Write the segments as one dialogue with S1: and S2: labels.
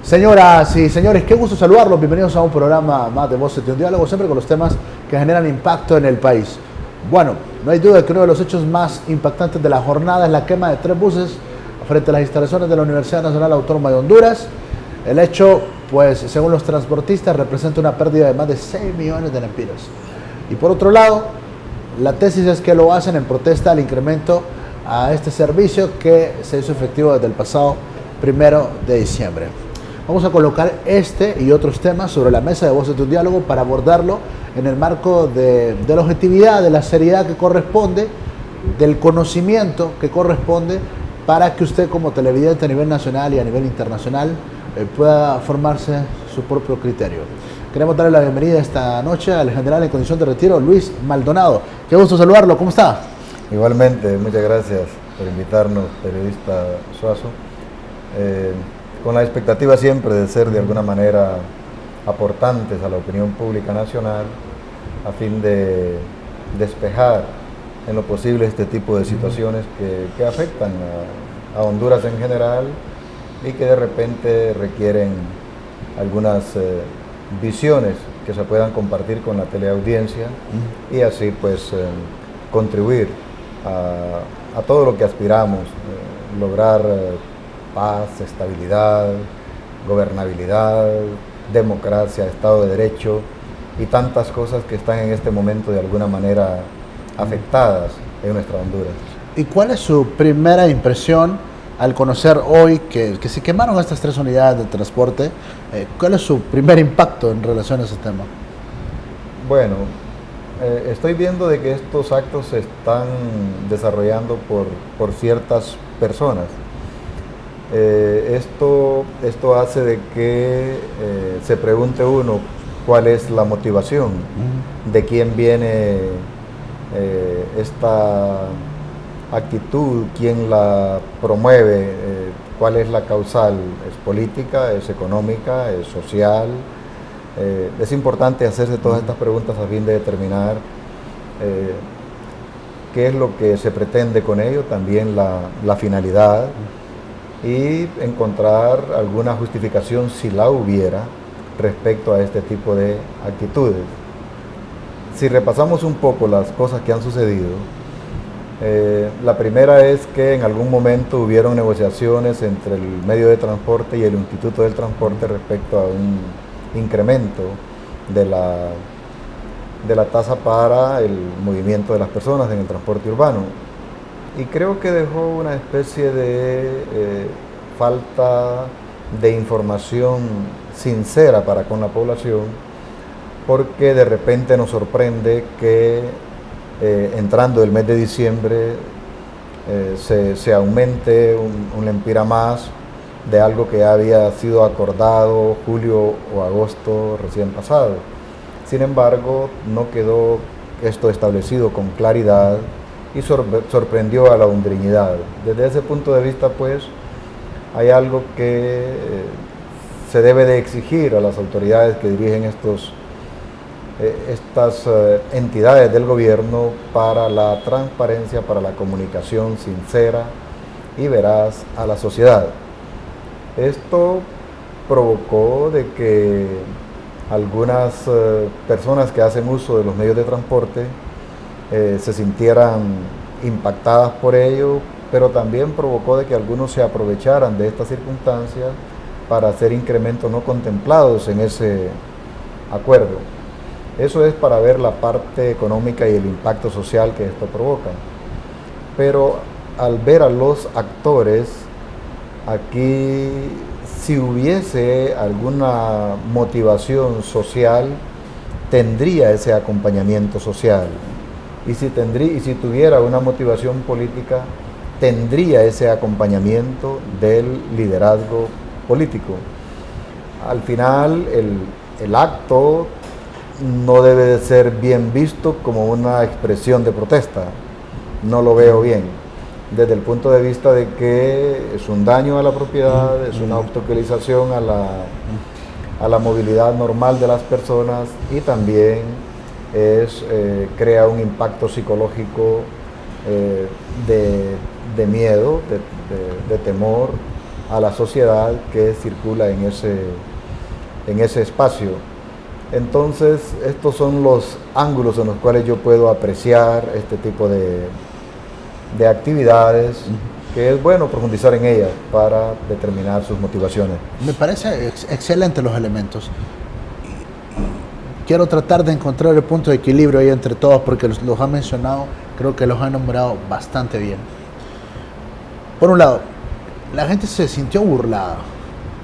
S1: Señoras y señores, qué gusto saludarlos. Bienvenidos a un programa más de Voces de un Diálogo, siempre con los temas que generan impacto en el país. Bueno, no hay duda de que uno de los hechos más impactantes de la jornada es la quema de 3 buses frente a las instalaciones de la Universidad Nacional Autónoma de Honduras. El hecho, pues, según los transportistas, representa una pérdida de más de 6 millones de lempiras. Y por otro lado, la tesis es que lo hacen en protesta al incremento a este servicio que se hizo efectivo desde el pasado 1 de diciembre. Vamos a colocar este y otros temas sobre la mesa de Voces de un Diálogo para abordarlo en el marco de la objetividad, de la seriedad que corresponde, del conocimiento que corresponde para que usted como televidente a nivel nacional y a nivel internacional pueda formarse su propio criterio. Queremos darle la bienvenida esta noche al general en condición de retiro, Luis Maldonado. Qué gusto saludarlo, ¿cómo está?
S2: Igualmente, muchas gracias por invitarnos, periodista Suazo. Con la expectativa siempre de ser de alguna manera aportantes a la opinión pública nacional a fin de despejar en lo posible este tipo de situaciones que afectan a Honduras en general y que de repente requieren algunas visiones que se puedan compartir con la teleaudiencia y así pues contribuir a todo lo que aspiramos, lograr paz, estabilidad, gobernabilidad, democracia, Estado de Derecho y tantas cosas que están en este momento de alguna manera afectadas en nuestra Honduras.
S1: ¿Y cuál es su primera impresión al conocer hoy que se quemaron estas 3 unidades de transporte? ¿Cuál es su primer impacto en relación a ese tema?
S2: Bueno, estoy viendo de que estos actos se están desarrollando por ciertas personas. Esto hace de que se pregunte uno cuál es la motivación, de quién viene esta actitud, quién la promueve, cuál es la causal, es política, es económica, es social. Es importante hacerse todas estas preguntas a fin de determinar qué es lo que se pretende con ello, también la finalidad, y encontrar alguna justificación, si la hubiera, respecto a este tipo de actitudes. Si repasamos un poco las cosas que han sucedido, la primera es que en algún momento hubieron negociaciones entre el medio de transporte y el Instituto del Transporte respecto a un incremento de la tasa para el movimiento de las personas en el transporte urbano. Y creo que dejó una especie de falta de información sincera para con la población, porque de repente nos sorprende que entrando el mes de diciembre se aumente un lempira más de algo que había sido acordado julio o agosto recién pasado. Sin embargo, no quedó esto establecido con claridad y sorprendió a la hondureñidad. Desde ese punto de vista, pues, hay algo que se debe de exigir a las autoridades que dirigen estas entidades del gobierno para la transparencia, para la comunicación sincera y veraz a la sociedad. Esto provocó de que algunas personas que hacen uso de los medios de transporte se sintieran impactadas por ello, pero también provocó de que algunos se aprovecharan de esta circunstancia para hacer incrementos no contemplados en ese acuerdo. Eso es para ver la parte económica y el impacto social que esto provoca. Pero al ver a los actores, aquí si hubiese alguna motivación social, tendría ese acompañamiento social. Y si tuviera una motivación política, tendría ese acompañamiento del liderazgo político. Al final, el acto no debe de ser bien visto como una expresión de protesta. No lo veo bien, desde el punto de vista de que es un daño a la propiedad, es una obstaculización a la movilidad normal de las personas y también crea un impacto psicológico de miedo, de temor a la sociedad que circula en ese espacio. Entonces, estos son los ángulos en los cuales yo puedo apreciar este tipo de actividades, que es bueno profundizar en ellas para determinar sus motivaciones.
S1: Me parece excelente los elementos. Quiero tratar de encontrar el punto de equilibrio ahí entre todos, porque los han mencionado, creo que los han nombrado bastante bien. Por un lado, la gente se sintió burlada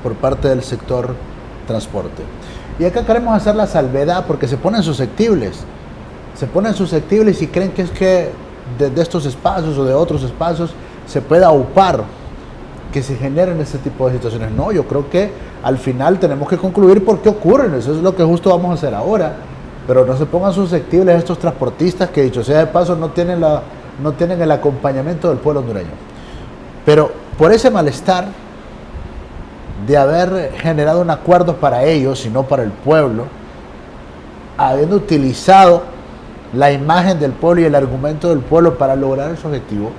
S1: por parte del sector transporte. Y acá queremos hacer la salvedad porque se ponen susceptibles. Se ponen susceptibles y creen que es que de estos espacios o de otros espacios se puede aupar que se generen ese tipo de situaciones. No, yo creo que al final tenemos que concluir por qué ocurren. Eso es lo que justo vamos a hacer ahora. Pero no se pongan susceptibles a estos transportistas que, dicho sea de paso, no tienen el acompañamiento del pueblo hondureño. Pero por ese malestar de haber generado un acuerdo para ellos y no para el pueblo, habiendo utilizado la imagen del pueblo y el argumento del pueblo para lograr ese objetivo,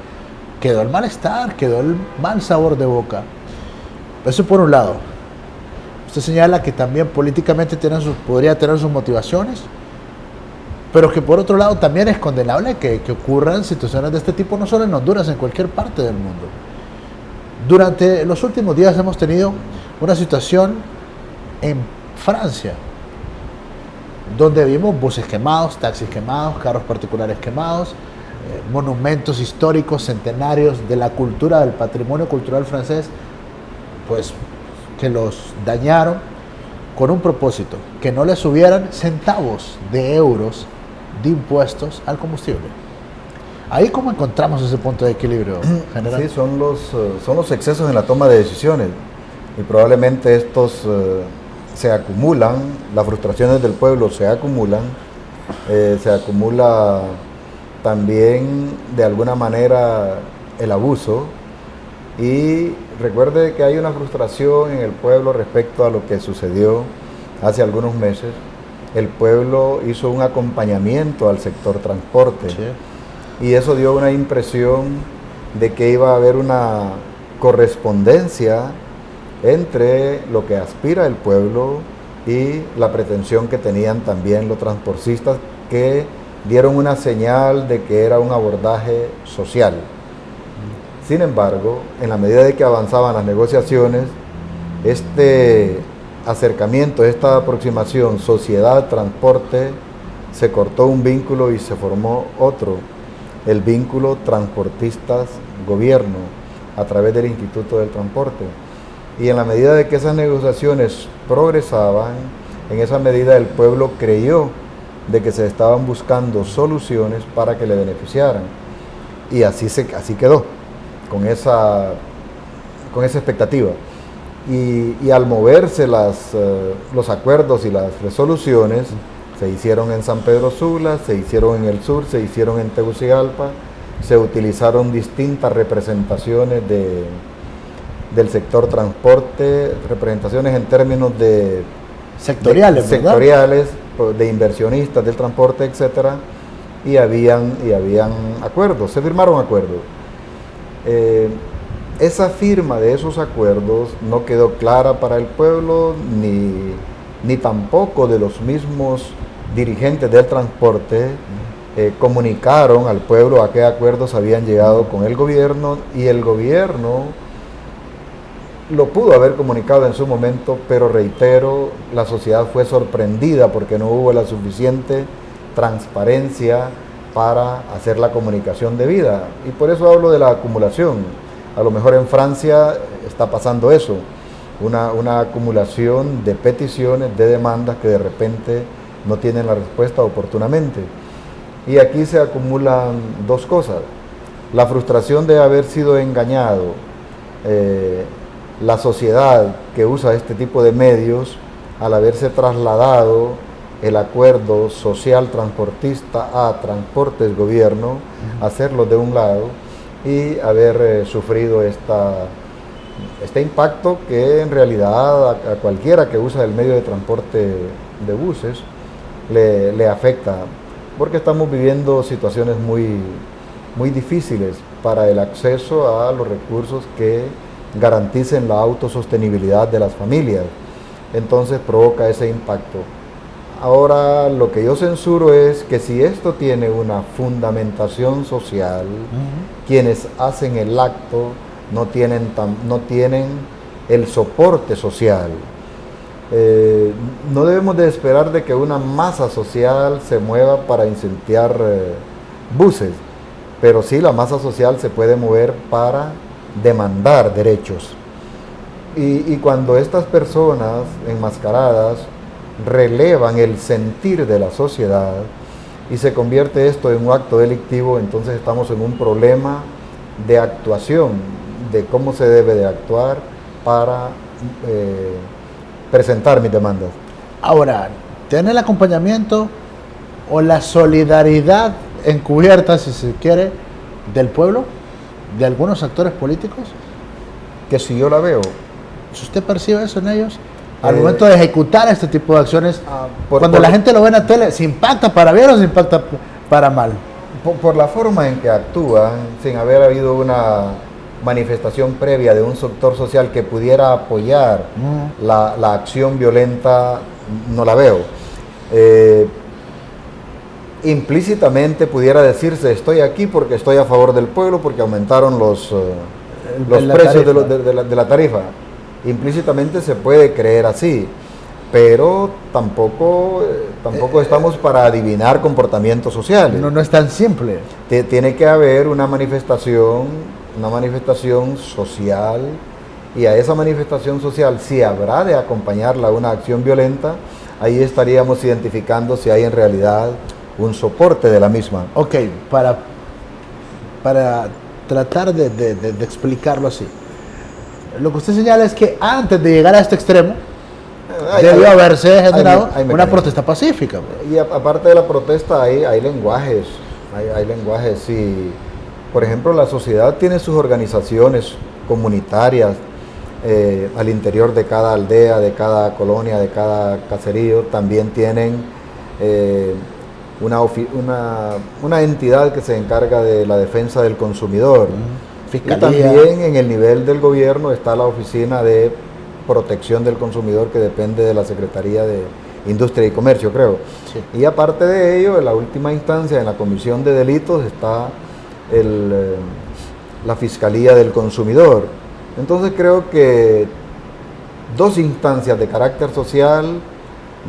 S1: quedó el malestar, quedó el mal sabor de boca. Eso por un lado. Usted señala que también políticamente podría tener sus motivaciones, pero que por otro lado también es condenable que ocurran situaciones de este tipo, no solo en Honduras, en cualquier parte del mundo. Durante los últimos días hemos tenido una situación en Francia, donde vimos buses quemados, taxis quemados, carros particulares quemados, monumentos históricos, centenarios de la cultura, del patrimonio cultural francés, pues que los dañaron con un propósito, que no le subieran centavos de euros de impuestos al combustible. Ahí cómo encontramos ese punto de equilibrio, general.
S2: Sí, son los excesos en la toma de decisiones y probablemente estos se acumulan, las frustraciones del pueblo se acumulan, se acumula también de alguna manera el abuso, y recuerde que hay una frustración en el pueblo respecto a lo que sucedió hace algunos meses. El pueblo hizo un acompañamiento al sector transporte. Sí. Y eso dio una impresión de que iba a haber una correspondencia entre lo que aspira el pueblo y la pretensión que tenían también los transportistas, que dieron una señal de que era un abordaje social. Sin embargo, en la medida de que avanzaban las negociaciones, este acercamiento, esta aproximación sociedad-transporte, se cortó un vínculo y se formó otro, el vínculo transportistas-gobierno, a través del Instituto del Transporte. Y en la medida de que esas negociaciones progresaban, en esa medida el pueblo creyó de que se estaban buscando soluciones para que le beneficiaran. Y así quedó, con esa expectativa. Y al moverse los acuerdos y las resoluciones, se hicieron en San Pedro Sula, se hicieron en el sur, se hicieron en Tegucigalpa, se utilizaron distintas representaciones del sector transporte, representaciones en términos de
S1: sectoriales,
S2: de inversionistas del transporte, etcétera, y habían acuerdos, se firmaron acuerdos. Esa firma de esos acuerdos no quedó clara para el pueblo, ni tampoco de los mismos dirigentes del transporte comunicaron al pueblo a qué acuerdos habían llegado con el gobierno, y el gobierno lo pudo haber comunicado en su momento, pero reitero, la sociedad fue sorprendida porque no hubo la suficiente transparencia para hacer la comunicación debida, y por eso hablo de la acumulación. A lo mejor en Francia está pasando eso, una acumulación de peticiones, de demandas que de repente no tienen la respuesta oportunamente. Y aquí se acumulan dos cosas: la frustración de haber sido engañado, la sociedad que usa este tipo de medios, al haberse trasladado el acuerdo social transportista a transportes gobierno, hacerlo de un lado, y haber sufrido este impacto que en realidad a cualquiera que usa el medio de transporte de buses le afecta, porque estamos viviendo situaciones muy, muy difíciles para el acceso a los recursos que garanticen la autosostenibilidad de las familias. Entonces provoca ese impacto. Ahora lo que yo censuro es que si esto tiene una fundamentación social, quienes hacen el acto no tienen el soporte social. No debemos de esperar de que una masa social se mueva para incendiar buses, pero sí la masa social se puede mover para demandar derechos. Y cuando estas personas enmascaradas relevan el sentir de la sociedad y se convierte esto en un acto delictivo, entonces estamos en un problema de actuación, de cómo se debe de actuar para presentar mis demandas.
S1: Ahora, ¿tiene el acompañamiento o la solidaridad encubierta, si se quiere, del pueblo, de algunos actores políticos?
S2: Que si yo la veo.
S1: Si usted percibe eso en ellos, al momento de ejecutar este tipo de acciones, cuando
S2: por
S1: la gente lo ve en la tele, ¿se impacta para bien o se impacta para mal?
S2: Por la forma en que actúan, sin haber habido una manifestación previa de un sector social que pudiera apoyar la acción violenta, no la veo. Implícitamente pudiera decirse, estoy aquí porque estoy a favor del pueblo, porque aumentaron los precios de la tarifa. Implícitamente se puede creer así, pero tampoco estamos para adivinar comportamientos sociales.
S1: No es tan simple.
S2: Tiene que haber una manifestación social, y a esa manifestación social, si habrá de acompañarla una acción violenta, ahí estaríamos identificando si hay en realidad un soporte de la misma.
S1: Ok, para tratar de explicarlo así. Lo que usted señala es que antes de llegar a este extremo, debió haberse generado una protesta pacífica.
S2: Y aparte de la protesta hay lenguajes, sí. Por ejemplo, la sociedad tiene sus organizaciones comunitarias al interior de cada aldea, de cada colonia, de cada caserío. También tienen una entidad que se encarga de la defensa del consumidor. Fiscalía. Y también en el nivel del gobierno está la Oficina de Protección del Consumidor, que depende de la Secretaría de Industria y Comercio, creo. Sí. Y aparte de ello, en la última instancia, en la Comisión de Delitos, está la Fiscalía del Consumidor. Entonces creo que dos instancias de carácter social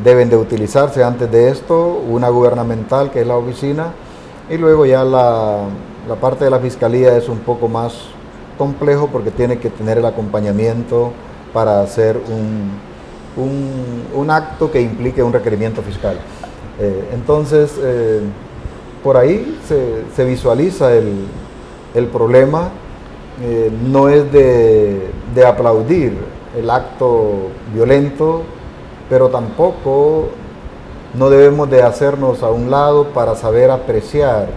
S2: deben de utilizarse antes de esto, una gubernamental, que es la oficina, y luego ya la parte de la Fiscalía es un poco más complejo porque tiene que tener el acompañamiento para hacer un acto que implique un requerimiento fiscal. Entonces, por ahí se visualiza el problema. No es de aplaudir el acto violento, pero tampoco no debemos de hacernos a un lado para saber apreciar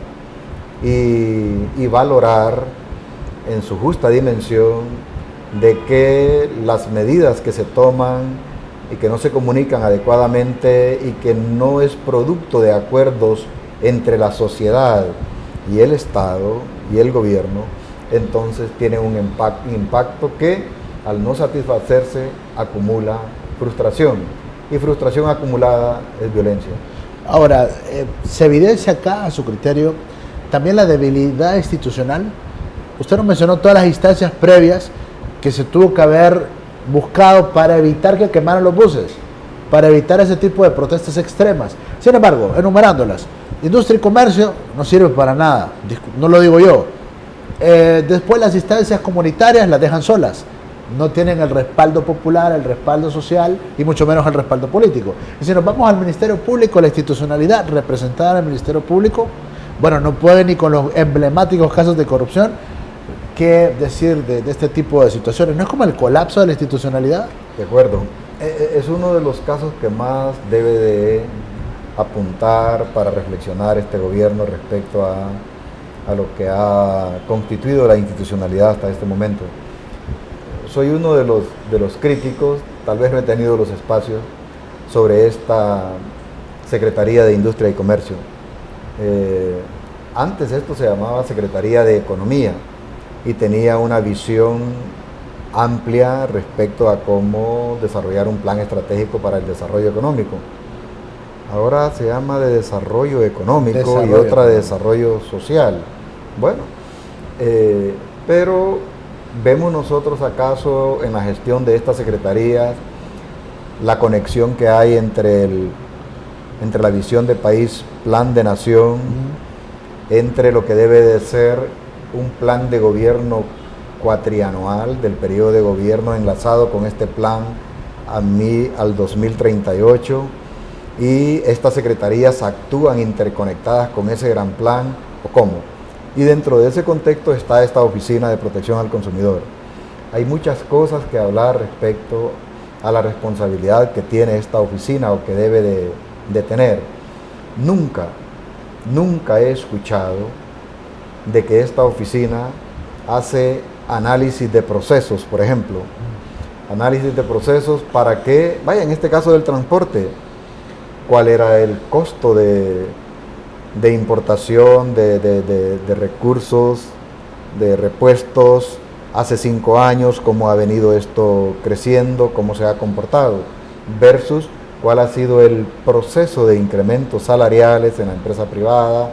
S2: y valorar en su justa dimensión de que las medidas que se toman y que no se comunican adecuadamente y que no es producto de acuerdos entre la sociedad y el Estado y el gobierno, entonces tiene un impacto que al no satisfacerse acumula frustración, y frustración acumulada es violencia.
S1: Ahora, se evidencia acá, a su criterio, también la debilidad institucional. Usted nos mencionó todas las instancias previas que se tuvo que haber buscado para evitar que quemaran los buses, para evitar ese tipo de protestas extremas. Sin embargo, enumerándolas, industria y comercio no sirve para nada, no lo digo yo. Después las instancias comunitarias las dejan solas, no tienen el respaldo popular, el respaldo social y mucho menos el respaldo político. Y si nos vamos al Ministerio Público, la institucionalidad representada en el Ministerio Público, bueno, no puede ni con los emblemáticos casos de corrupción. ¿Qué decir de este tipo de situaciones? ¿No es como el colapso de la institucionalidad?
S2: De acuerdo. Es uno de los casos que más debe de apuntar para reflexionar este gobierno respecto a lo que ha constituido la institucionalidad hasta este momento. Soy uno de los críticos, tal vez no he tenido los espacios, sobre esta Secretaría de Industria y Comercio. Antes esto se llamaba Secretaría de Economía y tenía una visión amplia respecto a cómo desarrollar un plan estratégico para el desarrollo económico. Ahora se llama de desarrollo económico y otra de desarrollo social. Bueno, pero ¿vemos nosotros acaso en la gestión de estas secretarías la conexión que hay entre la visión de país, plan de nación, entre lo que debe de ser un plan de gobierno cuatrianual del periodo de gobierno enlazado con este plan al 2038, y estas secretarías actúan interconectadas con ese gran plan, o cómo? Y dentro de ese contexto está esta Oficina de Protección al Consumidor. Hay muchas cosas que hablar respecto a la responsabilidad que tiene esta oficina o que debe de tener. Nunca he escuchado de que esta oficina hace análisis de procesos, por ejemplo. Análisis de procesos para que, vaya, en este caso del transporte, cuál era el costo de importación de recursos, de repuestos hace 5 años, cómo ha venido esto creciendo, cómo se ha comportado, versus cuál ha sido el proceso de incrementos salariales en la empresa privada,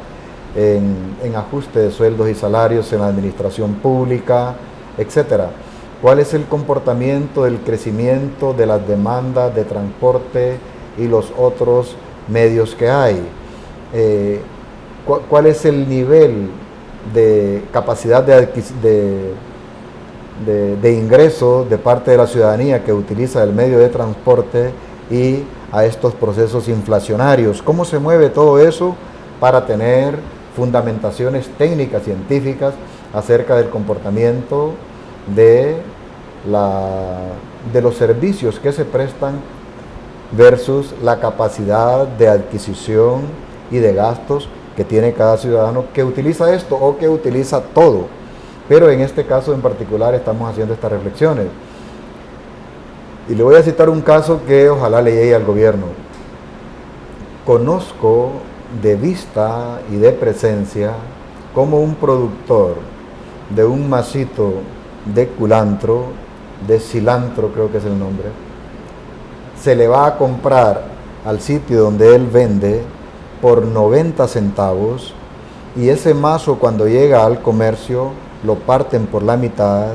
S2: en ajuste de sueldos y salarios en la administración pública, etcétera. ¿Cuál es el comportamiento del crecimiento de las demandas de transporte y los otros medios que hay? ¿Cuál es el nivel de capacidad de ingreso de parte de la ciudadanía que utiliza el medio de transporte y a estos procesos inflacionarios? ¿Cómo se mueve todo eso para tener fundamentaciones técnicas, científicas acerca del comportamiento de los servicios que se prestan versus la capacidad de adquisición y de gastos que tiene cada ciudadano que utiliza esto o que utiliza todo? Pero en este caso en particular estamos haciendo estas reflexiones. Y le voy a citar un caso que ojalá le llegue al gobierno. Conozco de vista y de presencia como un productor de un masito de culantro, de cilantro creo que es el nombre, se le va a comprar al sitio donde él vende por 90 centavos, y ese mazo cuando llega al comercio lo parten por la mitad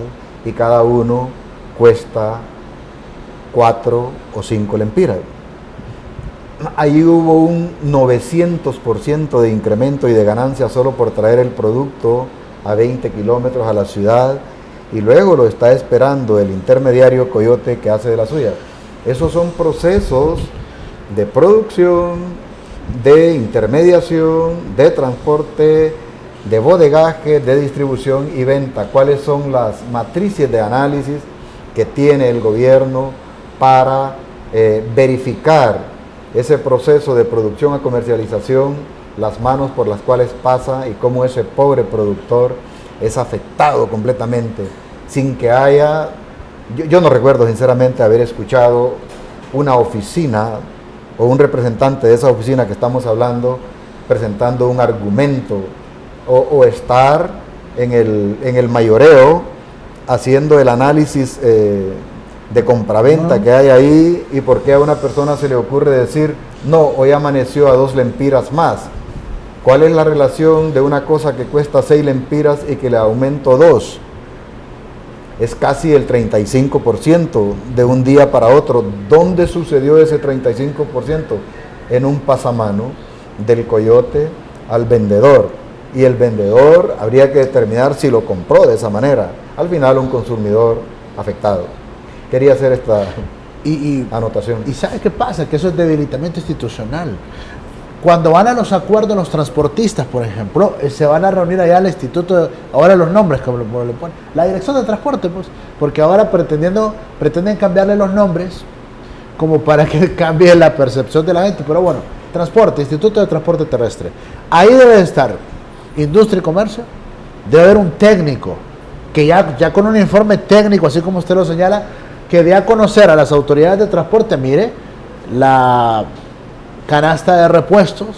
S2: y cada uno cuesta 4 o 5 lempiras. Ahí hubo un 900% de incremento y de ganancia solo por traer el producto a 20 kilómetros a la ciudad, y luego lo está esperando el intermediario Coyote que hace de la suya. Esos son procesos de producción, de intermediación, de transporte, de bodegaje, de distribución y venta. ¿Cuáles son las matrices de análisis que tiene el gobierno para verificar ese proceso de producción a comercialización, las manos por las cuales pasa y cómo ese pobre productor es afectado completamente sin que haya... Yo no recuerdo sinceramente haber escuchado una oficina o un representante de esa oficina que estamos hablando presentando un argumento o estar en el mayoreo haciendo el análisis de compraventa que hay ahí, y por qué a una persona se le ocurre decir no, hoy amaneció a 2 lempiras más. ¿Cuál es la relación de una cosa que cuesta 6 lempiras y que le aumento 2? Es casi el 35% de un día para otro. ¿Dónde sucedió ese 35%? En un pasamano del Coyote al vendedor. Y el vendedor habría que determinar si lo compró de esa manera. Al final un consumidor afectado. Quería hacer esta anotación.
S1: ¿Y sabe qué pasa? Que eso es debilitamiento institucional. Cuando van a los acuerdos los transportistas, por ejemplo, se van a reunir allá al instituto, ahora los nombres, como le ponen, la dirección de transporte, pues, porque ahora pretenden cambiarle los nombres como para que cambie la percepción de la gente, pero bueno, transporte, Instituto de Transporte Terrestre. Ahí debe estar industria y comercio, debe haber un técnico, que ya con un informe técnico, así como usted lo señala, que dé a conocer a las autoridades de transporte, mire, la canasta de repuestos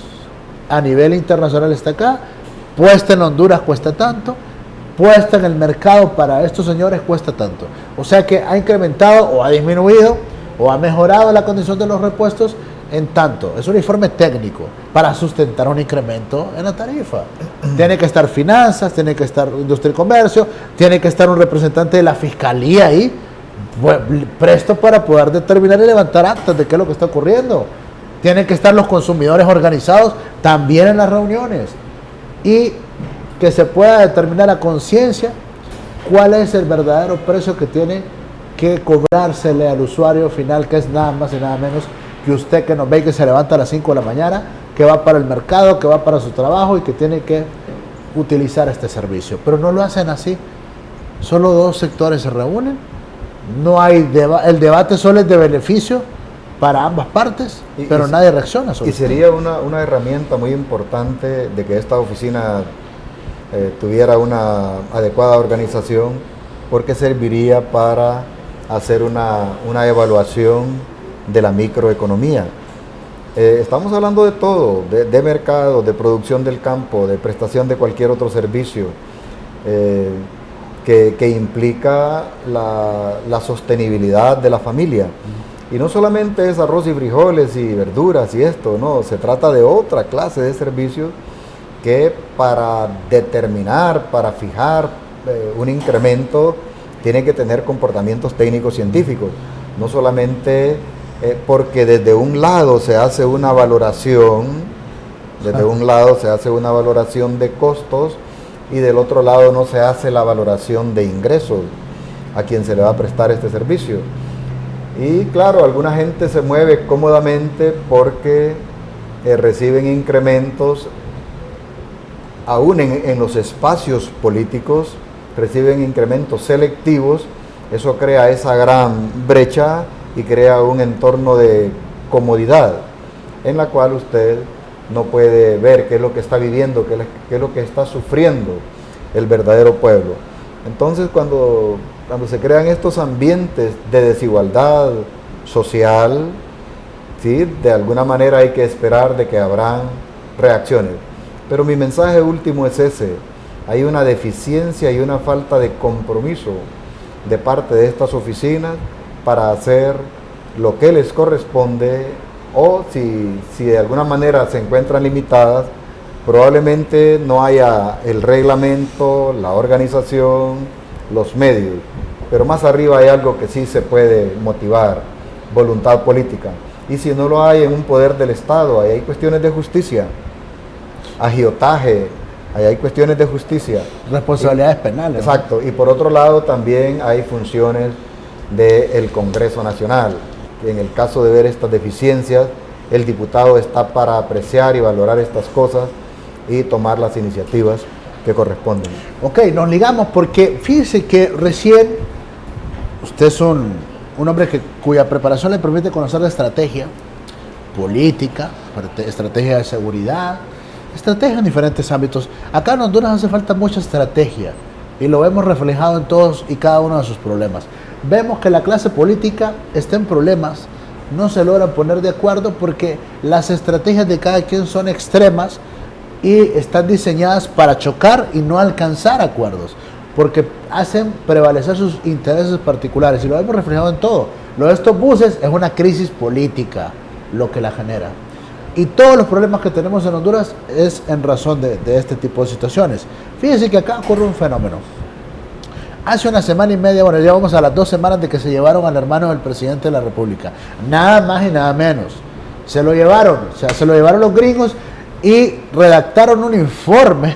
S1: a nivel internacional está acá, puesta en Honduras cuesta tanto, puesta en el mercado para estos señores cuesta tanto. O sea que ha incrementado o ha disminuido o ha mejorado la condición de los repuestos en tanto. Es un informe técnico para sustentar un incremento en la tarifa. Tiene que estar finanzas, tiene que estar industria y comercio, tiene que estar un representante de la fiscalía ahí, presto para poder determinar y levantar actas de qué es lo que está ocurriendo. Tienen que estar los consumidores organizados también en las reuniones y que se pueda determinar a conciencia cuál es el verdadero precio que tiene que cobrársele al usuario final, que es nada más y nada menos que usted que nos ve y que se levanta a las 5 de la mañana, que va para el mercado, que va para su trabajo y que tiene que utilizar este servicio. Pero no lo hacen así. Solo dos sectores se reúnen. No hay el debate solo es de beneficio para ambas partes, pero nadie reacciona sobre
S2: eso. Y sería una herramienta muy importante de que esta oficina tuviera una adecuada organización, porque serviría para hacer una evaluación de la microeconomía. Estamos hablando de todo, de mercado, de producción del campo, de prestación de cualquier otro servicio que implica la sostenibilidad de la familia. Y no solamente es arroz y frijoles y verduras y esto, no, se trata de otra clase de servicios que para determinar, para fijar un incremento, tiene que tener comportamientos técnicos científicos, no solamente porque desde un lado se hace una valoración, de costos y del otro lado no se hace la valoración de ingresos a quien se le va a prestar este servicio. Y claro, alguna gente se mueve cómodamente porque reciben incrementos, aún en los espacios políticos, reciben incrementos selectivos. Eso crea esa gran brecha y crea un entorno de comodidad en la cual usted no puede ver qué es lo que está viviendo, qué es lo que está sufriendo el verdadero pueblo. Entonces, cuando se crean estos ambientes de desigualdad social, ¿sí?, de alguna manera hay que esperar de que habrán reacciones. Pero mi mensaje último es ese: hay una deficiencia y una falta de compromiso de parte de estas oficinas para hacer lo que les corresponde, o si de alguna manera se encuentran limitadas, probablemente no haya el reglamento, la organización, los medios. Pero más arriba hay algo que sí se puede motivar: voluntad política. Y si no lo hay en un poder del Estado, ahí hay cuestiones de justicia, agiotaje, ahí hay cuestiones de justicia.
S1: Responsabilidades penales.
S2: Exacto. Y por otro lado también hay funciones del Congreso Nacional. En el caso de ver estas deficiencias, el diputado está para apreciar y valorar estas cosas y tomar las iniciativas que corresponden.
S1: Ok, nos ligamos porque fíjese que recién usted es un hombre cuya preparación le permite conocer la estrategia política, estrategia de seguridad, estrategia en diferentes ámbitos. Acá en Honduras hace falta mucha estrategia y lo vemos reflejado en todos y cada uno de sus problemas. Vemos que la clase política está en problemas, no se logran poner de acuerdo porque las estrategias de cada quien son extremas y están diseñadas para chocar y no alcanzar acuerdos, porque hacen prevalecer sus intereses particulares, y lo hemos reflejado en todo. Lo de estos buses es una crisis política lo que la genera, y todos los problemas que tenemos en Honduras es en razón de este tipo de situaciones. Fíjense que acá ocurre un fenómeno. Hace una semana y media, bueno, ya vamos a las 2 semanas de que se llevaron al hermano del presidente de la República, nada más y nada menos. Se lo llevaron, o sea, se lo llevaron los gringos y redactaron un informe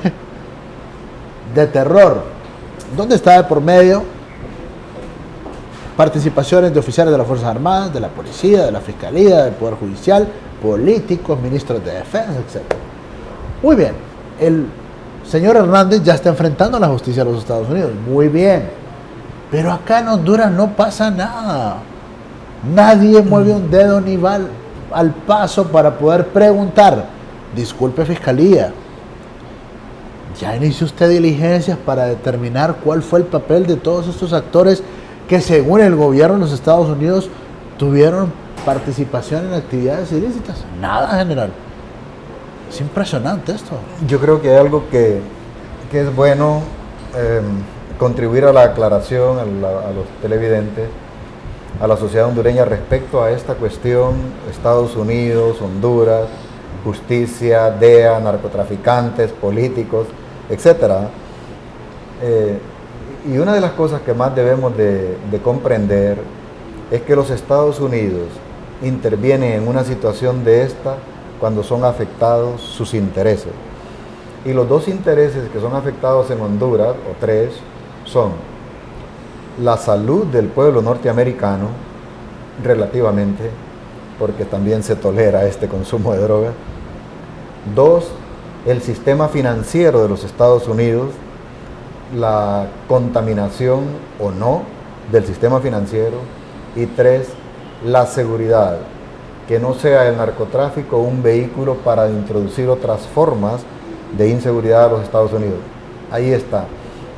S1: de terror, donde está de por medio participaciones de oficiales de las Fuerzas Armadas, de la Policía, de la Fiscalía, del Poder Judicial, políticos, ministros de Defensa, etc. Muy bien, el señor Hernández ya está enfrentando a la justicia de los Estados Unidos, muy bien, pero acá en Honduras no pasa nada. Nadie mueve un dedo ni va al paso para poder preguntar: disculpe, Fiscalía, ¿ya inició usted diligencias para determinar cuál fue el papel de todos estos actores que, según el gobierno de los Estados Unidos, tuvieron participación en actividades ilícitas? Nada, general. Es impresionante esto.
S2: Yo creo que hay algo que es bueno contribuir a la aclaración a los televidentes, a la sociedad hondureña respecto a esta cuestión, Estados Unidos, Honduras, justicia, DEA, narcotraficantes, políticos, etc. Y una de las cosas que más debemos de comprender es que los Estados Unidos intervienen en una situación de esta cuando son afectados sus intereses. Y los dos intereses que son afectados en Honduras, o tres, son la salud del pueblo norteamericano, relativamente, porque también se tolera este consumo de drogas. Dos, el sistema financiero de los Estados Unidos, la contaminación o no del sistema financiero. Y tres, la seguridad, que no sea el narcotráfico un vehículo para introducir otras formas de inseguridad a los Estados Unidos. Ahí está.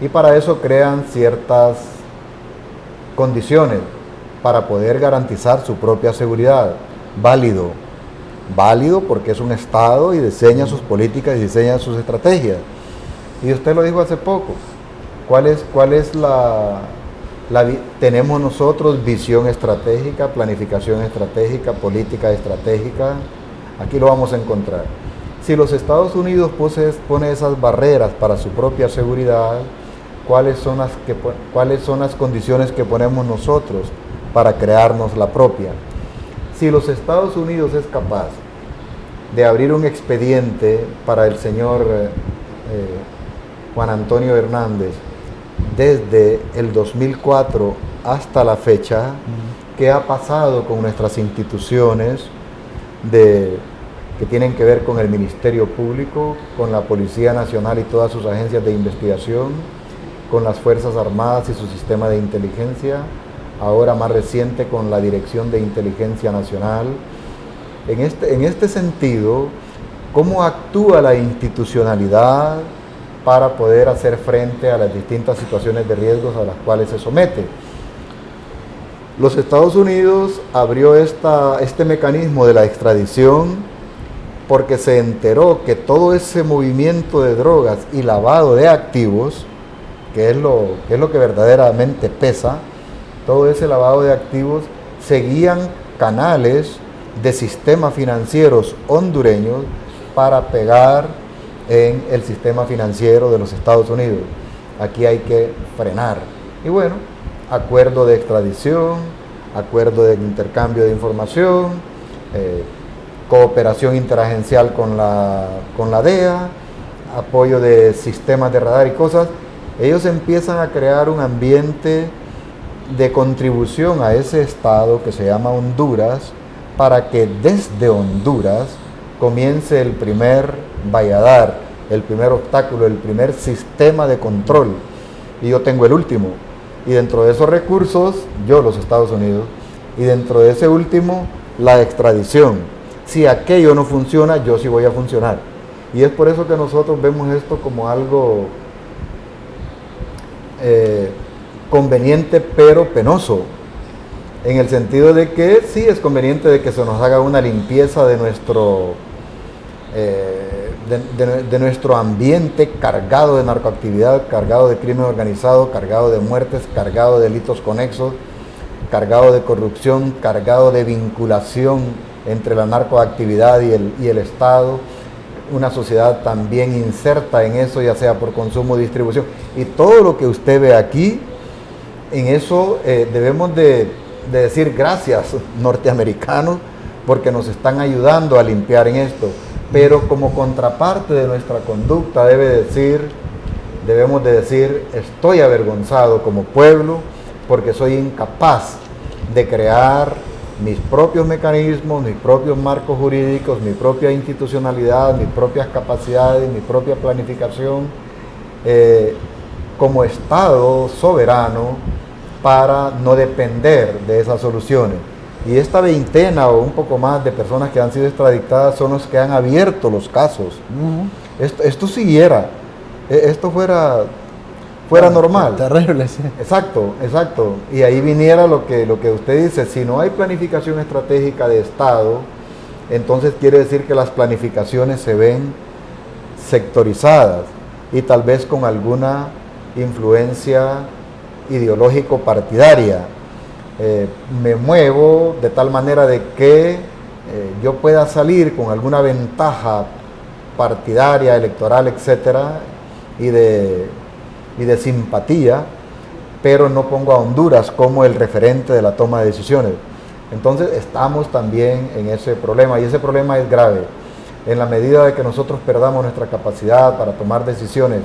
S2: Y para eso crean ciertas condiciones para poder garantizar su propia seguridad. Válido porque es un Estado y diseña sus políticas y diseña sus estrategias. Y usted lo dijo hace poco. ¿Cuál es tenemos nosotros visión estratégica, planificación estratégica, política estratégica? Aquí lo vamos a encontrar. Si los Estados Unidos pone esas barreras para su propia seguridad, ¿cuáles son las condiciones que ponemos nosotros para crearnos la propia? Si los Estados Unidos es capaz de abrir un expediente para el señor Juan Antonio Hernández desde el 2004 hasta la fecha, ¿qué ha pasado con nuestras instituciones que tienen que ver con el Ministerio Público, con la Policía Nacional y todas sus agencias de investigación, con las Fuerzas Armadas y su sistema de inteligencia, ahora más reciente con la Dirección de Inteligencia Nacional? En este sentido, ¿cómo actúa la institucionalidad para poder hacer frente a las distintas situaciones de riesgos a las cuales se somete? Los Estados Unidos abrió este mecanismo de la extradición porque se enteró que todo ese movimiento de drogas y lavado de activos, que es lo que verdaderamente pesa, todo ese lavado de activos, seguían canales de sistemas financieros hondureños para pegar en el sistema financiero de los Estados Unidos. Aquí hay que frenar. Y bueno, acuerdo de extradición, acuerdo de intercambio de información, cooperación interagencial con la DEA, apoyo de sistemas de radar y cosas. Ellos empiezan a crear un ambiente de contribución a ese estado que se llama Honduras, para que desde Honduras comience el primer valladar, el primer obstáculo, el primer sistema de control. Y yo tengo el último. Y dentro de esos recursos, los Estados Unidos, y dentro de ese último, la extradición. Si aquello no funciona, yo sí voy a funcionar. Y es por eso que nosotros vemos esto como algo conveniente pero penoso, en el sentido de que sí es conveniente de que se nos haga una limpieza de nuestro ambiente cargado de narcoactividad, cargado de crimen organizado, cargado de muertes, cargado de delitos conexos, cargado de corrupción, cargado de vinculación entre la narcoactividad y el Estado, una sociedad también inserta en eso, ya sea por consumo o distribución. Y todo lo que usted ve aquí, en eso debemos de decir gracias, norteamericanos, porque nos están ayudando a limpiar en esto. Pero como contraparte de nuestra conducta debemos de decir, estoy avergonzado como pueblo porque soy incapaz de crear mis propios mecanismos, mis propios marcos jurídicos, mi propia institucionalidad, mis propias capacidades, mi propia planificación como Estado soberano para no depender de esas soluciones. Y esta veintena o un poco más de personas que han sido extraditadas son los que han abierto los casos. Esto siguiera, esto fuera normal.
S1: Terrible, sí.
S2: Exacto. Y ahí viniera lo que usted dice, si no hay planificación estratégica de Estado, entonces quiere decir que las planificaciones se ven sectorizadas y tal vez con alguna influencia ideológico-partidaria. Me muevo de tal manera de que yo pueda salir con alguna ventaja partidaria, electoral, etcétera, y de simpatía, pero no pongo a Honduras como el referente de la toma de decisiones. Entonces estamos también en ese problema, y ese problema es grave. En la medida de que nosotros perdamos nuestra capacidad para tomar decisiones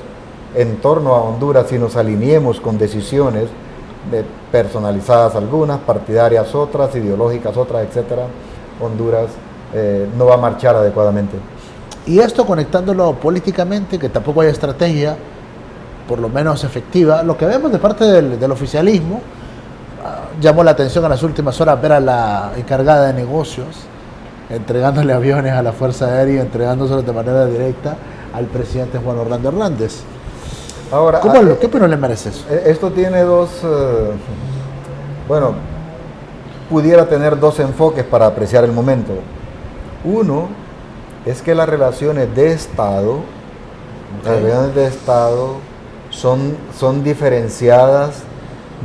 S2: en torno a Honduras y nos alineemos con decisiones personalizadas algunas, partidarias otras, ideológicas otras, etcétera, Honduras no va a marchar adecuadamente.
S1: Y esto conectándolo políticamente, que tampoco hay estrategia, por lo menos efectiva. Lo que vemos de parte del oficialismo, llamó la atención en las últimas horas ver a la encargada de negocios entregándole aviones a la Fuerza Aérea, entregándoselos de manera directa al presidente Juan Orlando Hernández.
S2: Ahora,
S1: ¿qué opinión le merece eso?
S2: Esto tiene pudiera tener dos enfoques para apreciar el momento. Uno es que las relaciones de Estado, son diferenciadas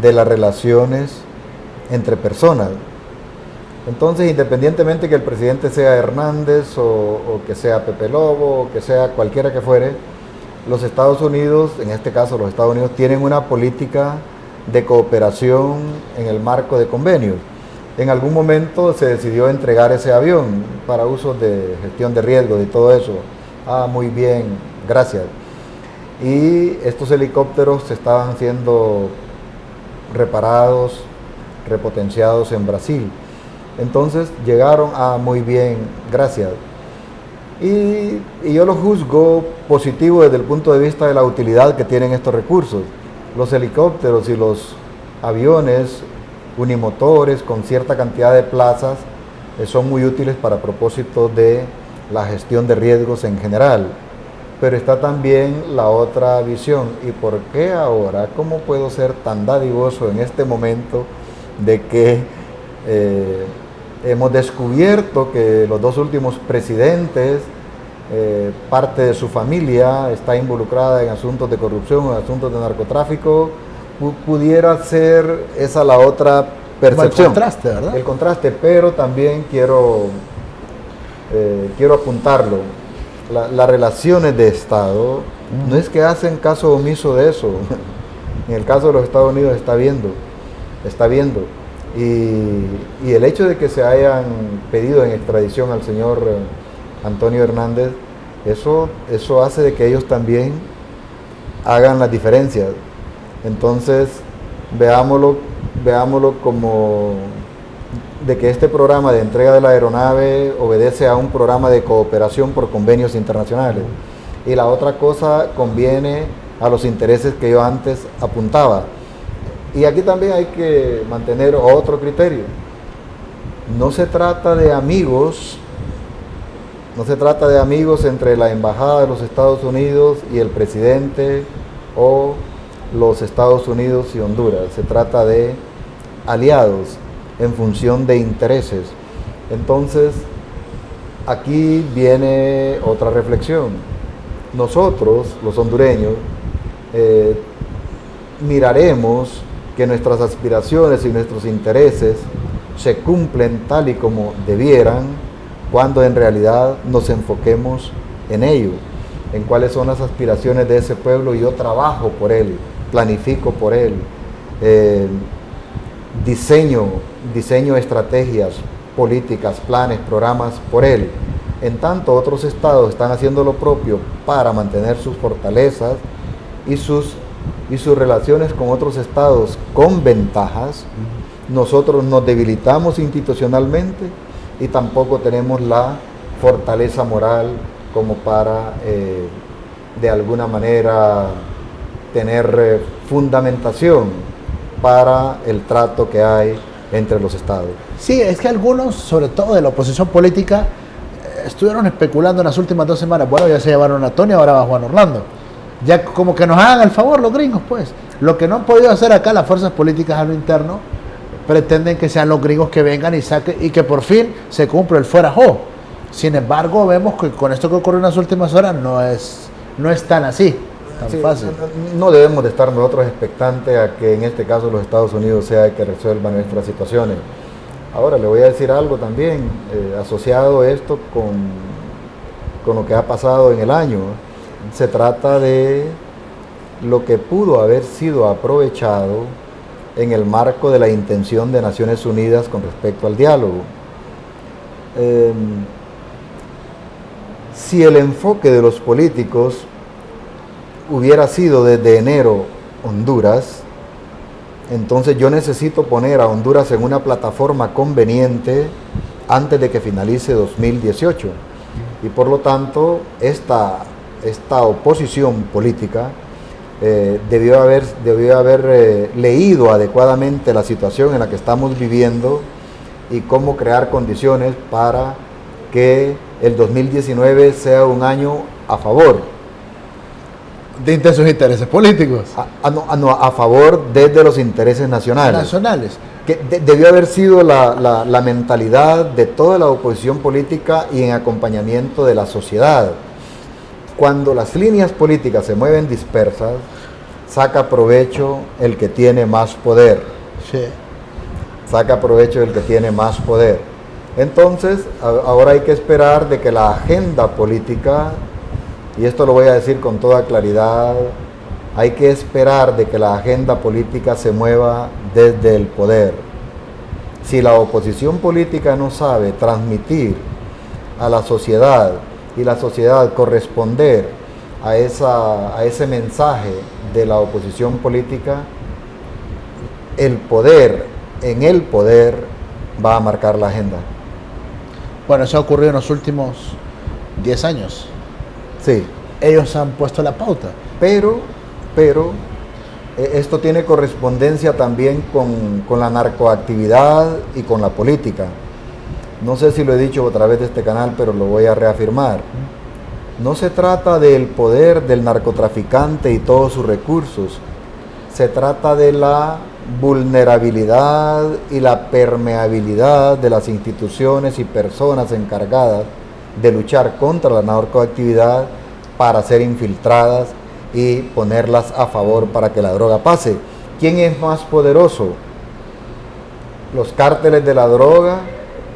S2: de las relaciones entre personas. Entonces, independientemente que el presidente sea Hernández o que sea Pepe Lobo o que sea cualquiera que fuere, los Estados Unidos, en este caso los Estados Unidos, tienen una política de cooperación en el marco de convenios. En algún momento se decidió entregar ese avión para usos de gestión de riesgos y todo eso. Muy bien, gracias. Y estos helicópteros estaban siendo reparados, repotenciados en Brasil. Entonces llegaron muy bien, gracias. Y yo lo juzgo positivo desde el punto de vista de la utilidad que tienen estos recursos. Los helicópteros y los aviones unimotores con cierta cantidad de plazas son muy útiles para propósitos de la gestión de riesgos en general. Pero está también la otra visión. ¿Y por qué ahora? ¿Cómo puedo ser tan dadivoso en este momento de que hemos descubierto que los dos últimos presidentes, parte de su familia está involucrada en asuntos de corrupción, en asuntos de narcotráfico? Pudiera ser esa la otra percepción.
S1: El contraste, ¿verdad?
S2: El contraste, pero también quiero apuntarlo. Las relaciones de Estado no es que hacen caso omiso de eso. En el caso de los Estados Unidos está viendo. Y el hecho de que se hayan pedido en extradición al señor Antonio Hernández, eso hace de que ellos también hagan las diferencias. Entonces, veámoslo como de que este programa de entrega de la aeronave obedece a un programa de cooperación por convenios internacionales. Y la otra cosa conviene a los intereses que yo antes apuntaba. Y aquí también hay que mantener otro criterio. No se trata de amigos entre la Embajada de los Estados Unidos y el presidente o los Estados Unidos y Honduras. Se trata de aliados en función de intereses. Entonces, aquí viene otra reflexión. Nosotros, los hondureños, miraremos que nuestras aspiraciones y nuestros intereses se cumplen tal y como debieran, cuando en realidad nos enfoquemos en ello, en cuáles son las aspiraciones de ese pueblo. Yo trabajo por él, planifico por él, diseño estrategias, políticas, planes, programas por él. En tanto, otros estados están haciendo lo propio para mantener sus fortalezas y sus relaciones con otros estados con ventajas. Nosotros nos debilitamos institucionalmente y tampoco tenemos la fortaleza moral como para de alguna manera tener fundamentación para el trato que hay entre los estados.
S1: Sí, es que algunos, sobre todo de la oposición política, estuvieron especulando en las últimas 2 semanas. Bueno, ya se llevaron a Tony, ahora va Juan Orlando. Ya como que nos hagan el favor los gringos, pues. Lo que no han podido hacer acá las fuerzas políticas a lo interno, pretenden que sean los gringos que vengan y saquen, y que por fin se cumpla el fuera jo. Sin embargo, vemos que con esto que ocurrió en las últimas horas no es tan así. tan
S2: Sí,
S1: fácil.
S2: no debemos de estar nosotros expectantes a que en este caso los Estados Unidos sea el que resuelva nuestras situaciones. Ahora le voy a decir algo también, asociado esto con lo que ha pasado en el año. Se trata de lo que pudo haber sido aprovechado en el marco de la intención de Naciones Unidas con respecto al diálogo. Si el enfoque de los políticos hubiera sido desde enero Honduras, entonces yo necesito poner a Honduras en una plataforma conveniente antes de que finalice 2018. Y por lo tanto, esta oposición política debió haber leído adecuadamente la situación en la que estamos viviendo y cómo crear condiciones para que el 2019 sea un año a favor.
S1: De intensos intereses políticos.
S2: A favor desde los intereses nacionales. Que debió haber sido la mentalidad de toda la oposición política y en acompañamiento de la sociedad. Cuando las líneas políticas se mueven dispersas, saca provecho el que tiene más poder.
S1: Sí.
S2: Saca provecho el que tiene más poder. Entonces, ahora hay que esperar de que la agenda política, y esto lo voy a decir con toda claridad, hay que esperar de que la agenda política se mueva desde el poder. Si la oposición política no sabe transmitir a la sociedad y la sociedad corresponder a ese mensaje de la oposición política, el poder, en el poder, va a marcar la agenda.
S1: Bueno, eso ha ocurrido en los últimos 10 años.
S2: Sí.
S1: Ellos han puesto la pauta.
S2: Pero esto tiene correspondencia también con la narcoactividad y con la política. No sé si lo he dicho a través de este canal, pero lo voy a reafirmar. No se trata del poder del narcotraficante y todos sus recursos. Se trata de la vulnerabilidad y la permeabilidad de las instituciones y personas encargadas de luchar contra la narcoactividad para ser infiltradas y ponerlas a favor para que la droga pase. ¿Quién es más poderoso? ¿Los cárteles de la droga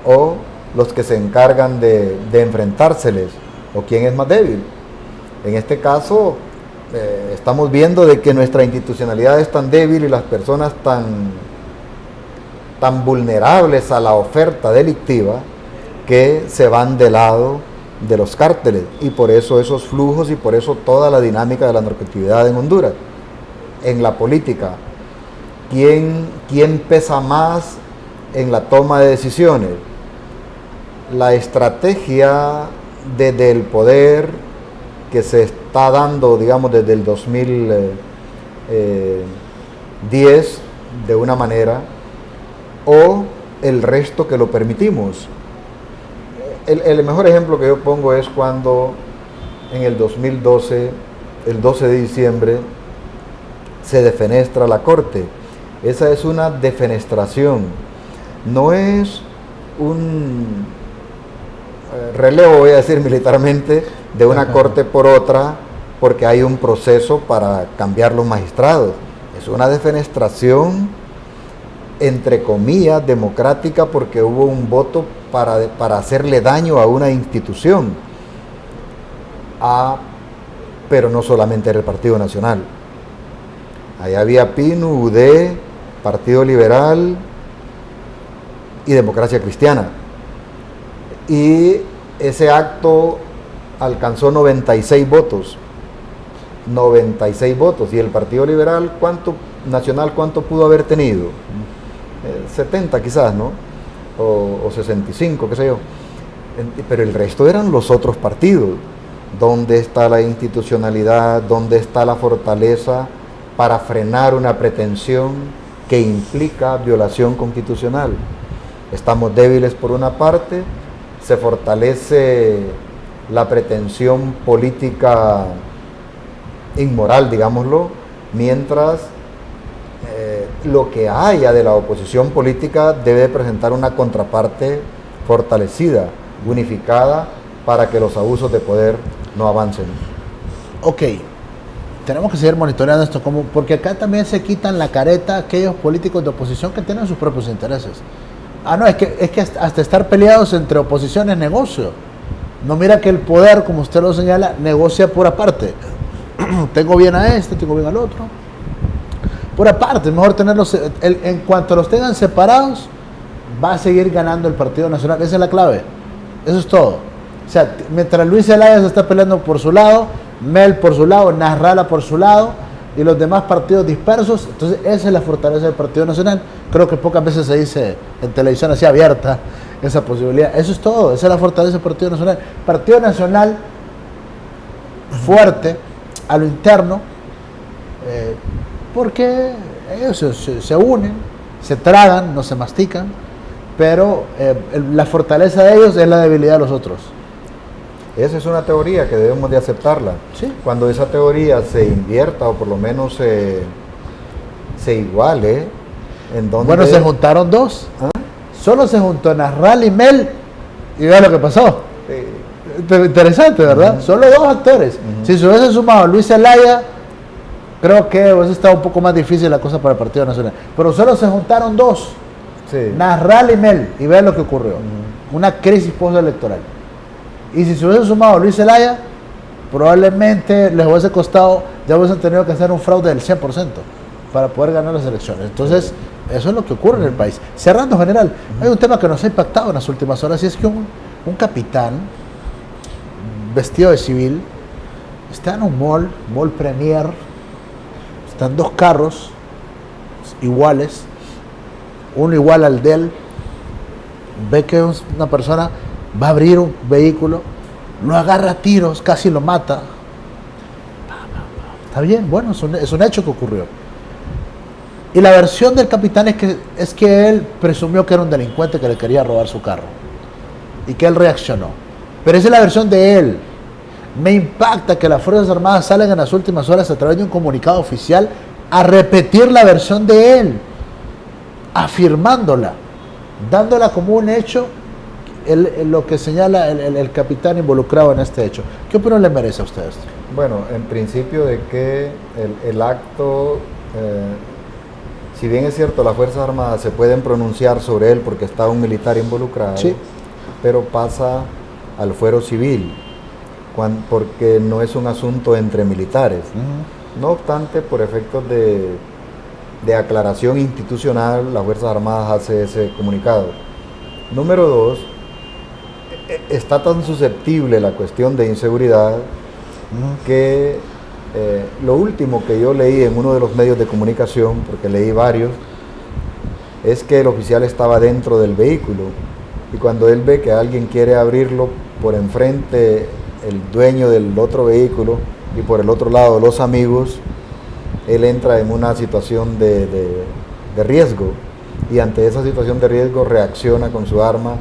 S2: o los que se encargan de enfrentárseles? ¿O quién es más débil? En este caso, estamos viendo de que nuestra institucionalidad es tan débil y las personas tan vulnerables a la oferta delictiva que se van del lado de los cárteles, y por eso esos flujos y por eso toda la dinámica de la narcoactividad en Honduras. En la política, ¿quién pesa más en la toma de decisiones? La estrategia desde el poder que se está dando, digamos, desde el 2010 de una manera, o el resto que lo permitimos. El mejor ejemplo que yo pongo es cuando en el 2012, el 12 de diciembre, se defenestra la Corte. Esa es una defenestración, no es un relevo, voy a decir militarmente, de una corte por otra, porque hay un proceso para cambiar los magistrados. Es una defenestración, entre comillas, democrática, porque hubo un voto para hacerle daño a una institución. Pero no solamente era el Partido Nacional. Ahí había PINU, UD, Partido Liberal y Democracia Cristiana. Y ese acto alcanzó 96 votos. 96 votos. ¿Y el Partido Liberal Nacional cuánto pudo haber tenido? 70 quizás, ¿no? O 65, qué sé yo. Pero el resto eran los otros partidos. ¿Dónde está la institucionalidad? ¿Dónde está la fortaleza para frenar una pretensión que implica violación constitucional? Estamos débiles por una parte, se fortalece la pretensión política inmoral, digámoslo, mientras lo que haya de la oposición política debe presentar una contraparte fortalecida, unificada, para que los abusos de poder no avancen.
S1: Ok, tenemos que seguir monitoreando esto, porque acá también se quitan la careta aquellos políticos de oposición que tienen sus propios intereses. No, es que hasta estar peleados entre oposición es negocio. No mira que el poder, como usted lo señala, negocia por aparte. Tengo bien a este, tengo bien al otro. Por aparte, es mejor tenerlos, en cuanto los tengan separados, va a seguir ganando el Partido Nacional. Esa es la clave. Eso es todo. O sea, mientras Luis Zelaya se está peleando por su lado, Mel por su lado, Nasralla por su lado, y los demás partidos dispersos, entonces esa es la fortaleza del Partido Nacional. Creo que pocas veces se dice en televisión así abierta esa posibilidad. Eso es todo, esa es la fortaleza del Partido Nacional. Partido Nacional fuerte a lo interno, porque ellos se unen, se tragan, no se mastican, pero la fortaleza de ellos es la debilidad de los otros.
S2: Esa es una teoría que debemos de aceptarla.
S1: Sí.
S2: Cuando esa teoría se invierta o por lo menos se iguale, en donde...
S1: Bueno, se juntaron dos.
S2: ¿Ah?
S1: Solo se juntó Nasralla y Mel y vea lo que pasó. Interesante, ¿verdad? Solo dos actores. Si se hubiese sumado Luis Zelaya, creo que hubiese estado un poco más difícil la cosa para el Partido Nacional. Pero solo se juntaron dos.
S2: Sí.
S1: Nasralla y Mel, y vean lo que ocurrió. Una crisis postelectoral. Y si se hubiese sumado Luis Zelaya, probablemente les hubiese costado, ya hubiesen tenido que hacer un fraude del 100% para poder ganar las elecciones. Entonces, eso es lo que ocurre en el país. Cerrando, general, hay un tema que nos ha impactado en las últimas horas, y es que un capitán vestido de civil está en un mall Premier, están dos carros iguales, uno igual al de él, ve que una persona va a abrir un vehículo, lo agarra a tiros, casi lo mata. Está bien, bueno, es un hecho que ocurrió. Y la versión del capitán es que él presumió que era un delincuente que le quería robar su carro y que él reaccionó. Pero esa es la versión de él. Me impacta que las Fuerzas Armadas salgan en las últimas horas a través de un comunicado oficial a repetir la versión de él, afirmándola, dándola como un hecho, lo que señala el capitán involucrado en este hecho. ¿Qué opinión le merece a ustedes?
S2: Bueno, en principio de que el acto, si bien es cierto, las Fuerzas Armadas se pueden pronunciar sobre él porque está un militar involucrado,
S1: sí,
S2: pero pasa al fuero civil, porque no es un asunto entre militares. No obstante, por efectos de aclaración institucional, las Fuerzas Armadas hace ese comunicado. Número dos, está tan susceptible la cuestión de inseguridad que lo último que yo leí en uno de los medios de comunicación, porque leí varios, es que el oficial estaba dentro del vehículo y cuando él ve que alguien quiere abrirlo por enfrente, el dueño del otro vehículo, y por el otro lado los amigos, él entra en una situación de riesgo, y ante esa situación de riesgo reacciona con su arma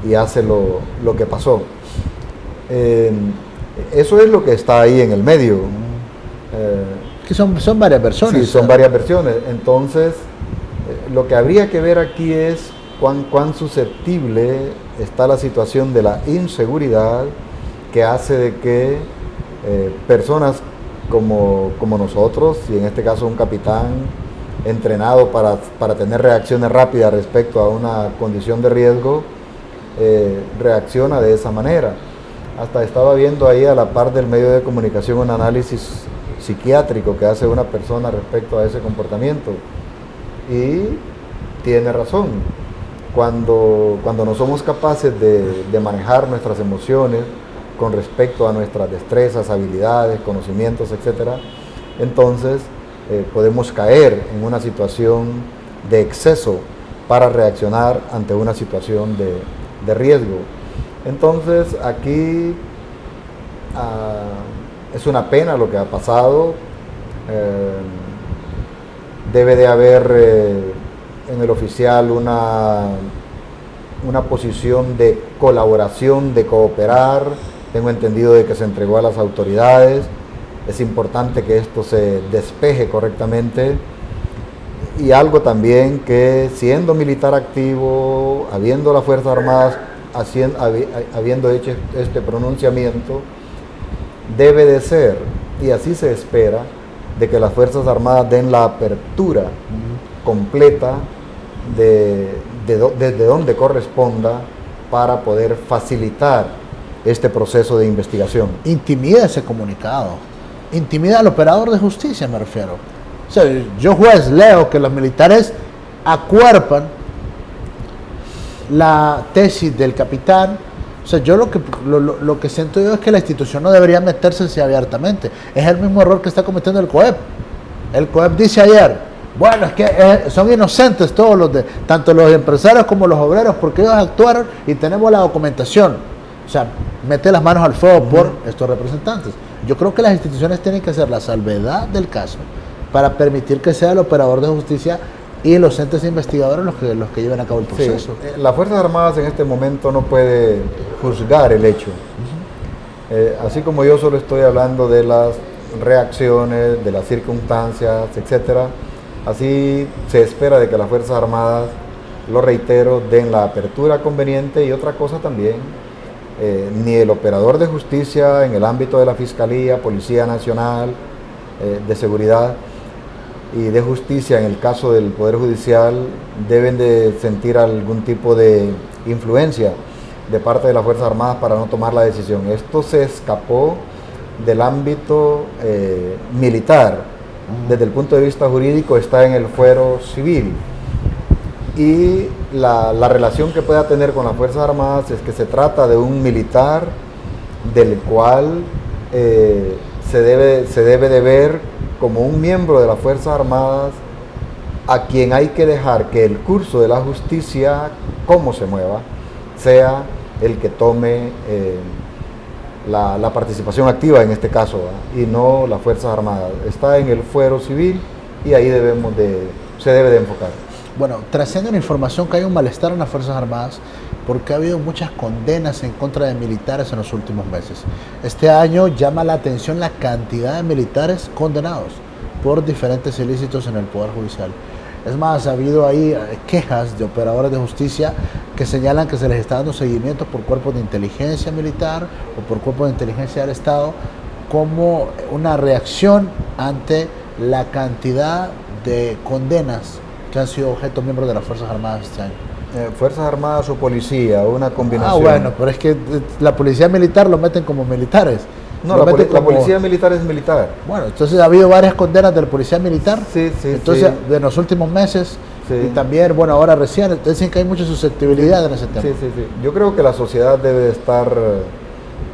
S2: y hace lo que pasó. Eso es lo que está ahí en el medio.
S1: Que son varias versiones.
S2: Sí, son varias versiones. Entonces, lo que habría que ver aquí es cuán susceptible está la situación de la inseguridad, que hace de que personas como nosotros, y en este caso un capitán entrenado para tener reacciones rápidas respecto a una condición de riesgo, reacciona de esa manera. Hasta estaba viendo ahí a la par del medio de comunicación un análisis psiquiátrico que hace una persona respecto a ese comportamiento, y tiene razón. Cuando no somos capaces de manejar nuestras emociones con respecto a nuestras destrezas, habilidades, conocimientos, etc., entonces podemos caer en una situación de exceso para reaccionar ante una situación de riesgo. Entonces aquí es una pena lo que ha pasado. Debe de haber en el oficial una posición de colaboración, de cooperar. Tengo entendido de que se entregó a las autoridades. Es importante que esto se despeje correctamente. Y algo también, que siendo militar activo, habiendo las Fuerzas Armadas habiendo hecho este pronunciamiento, debe de ser, y así se espera, de que las Fuerzas Armadas den la apertura completa desde donde corresponda para poder facilitar este proceso de investigación.
S1: Intimida ese comunicado, intimida al operador de justicia, me refiero. O sea, yo juez leo que los militares acuerpan la tesis del capitán. O sea, yo lo que siento yo es que la institución no debería meterse así abiertamente. Es el mismo error que está cometiendo el COEP. El COEP dice ayer, bueno, es que son inocentes todos tanto los empresarios como los obreros, porque ellos actuaron y tenemos la documentación. O sea, mete las manos al fuego por estos representantes. Yo creo que las instituciones tienen que hacer la salvedad del caso para permitir que sea el operador de justicia y los entes investigadores los que lleven a cabo el proceso.
S2: Sí, las Fuerzas Armadas en este momento no puede juzgar el hecho. Así como yo solo estoy hablando de las reacciones, de las circunstancias, etcétera, así se espera de que las Fuerzas Armadas, lo reitero, den la apertura conveniente. Y otra cosa también, ni el operador de justicia en el ámbito de la Fiscalía, Policía Nacional, de Seguridad y de Justicia en el caso del Poder Judicial deben de sentir algún tipo de influencia de parte de las Fuerzas Armadas para no tomar la decisión. Esto se escapó del ámbito militar. Desde el punto de vista jurídico está en el fuero civil. Y la relación que pueda tener con las Fuerzas Armadas es que se trata de un militar del cual se debe de ver como un miembro de las Fuerzas Armadas a quien hay que dejar que el curso de la justicia, cómo se mueva, sea el que tome la participación activa en este caso, y no las Fuerzas Armadas. Está en el fuero civil y ahí se debe de enfocar.
S1: Bueno, trasciende una información que hay un malestar en las Fuerzas Armadas porque ha habido muchas condenas en contra de militares en los últimos meses. Este año llama la atención la cantidad de militares condenados por diferentes ilícitos en el Poder Judicial. Es más, ha habido ahí quejas de operadores de justicia que señalan que se les está dando seguimiento por cuerpos de inteligencia militar o por cuerpos de inteligencia del Estado como una reacción ante la cantidad de condenas que han sido objeto miembros de las Fuerzas Armadas este año.
S2: Fuerzas Armadas o policía, una combinación.
S1: Bueno, pero es que la policía militar lo meten como militares.
S2: No, la policía militar es militar.
S1: Bueno, entonces ha habido varias condenas del policía militar.
S2: Sí.
S1: Entonces, de los últimos meses, y también, bueno, ahora recién, dicen que hay mucha susceptibilidad en ese tema.
S2: Sí. Yo creo que la sociedad debe estar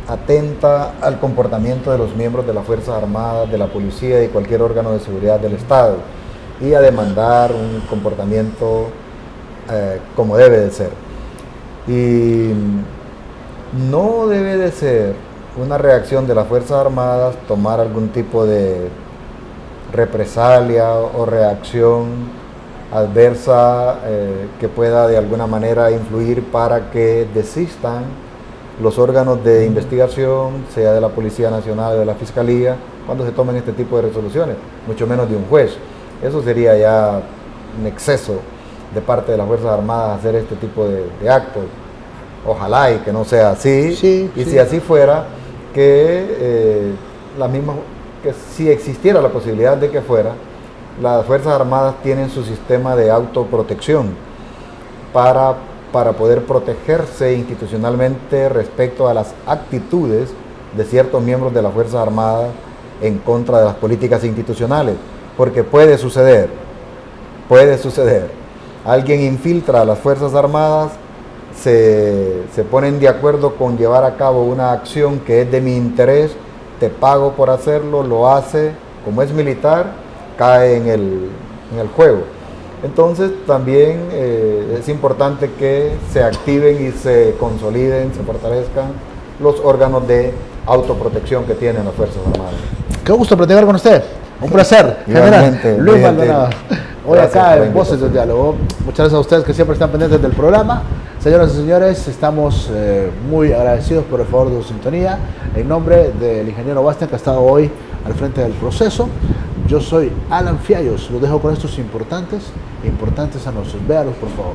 S2: atenta al comportamiento de los miembros de las Fuerzas Armadas, de la policía y cualquier órgano de seguridad del Estado, y a demandar un comportamiento como debe de ser. Y no debe de ser una reacción de las Fuerzas Armadas tomar algún tipo de represalia o reacción adversa que pueda de alguna manera influir para que desistan los órganos de investigación, sea de la Policía Nacional o de la Fiscalía, cuando se tomen este tipo de resoluciones, mucho menos de un juez. Eso sería ya un exceso de parte de las Fuerzas Armadas hacer este tipo de actos. Ojalá y que no sea así. Si así fuera, que si existiera la posibilidad de que fuera, las Fuerzas Armadas tienen su sistema de autoprotección para poder protegerse institucionalmente respecto a las actitudes de ciertos miembros de las Fuerzas Armadas en contra de las políticas institucionales. Porque puede suceder, alguien infiltra a las Fuerzas Armadas, se ponen de acuerdo con llevar a cabo una acción que es de mi interés, te pago por hacerlo, lo hace, como es militar, cae en el juego. Entonces también es importante que se activen y se consoliden, se fortalezcan los órganos de autoprogresión que tienen las Fuerzas Armadas.
S1: Qué gusto platicar con usted. Un placer, general Luis Maldonado. Hoy acá en Voces del Diálogo. Muchas gracias a ustedes que siempre están pendientes del programa. Señoras y señores, estamos muy agradecidos por el favor de su sintonía. En nombre del ingeniero Bastian, que ha estado hoy al frente del proceso, yo soy Alan Fiallos. Los dejo con estos importantes a nosotros. Véalos, por favor.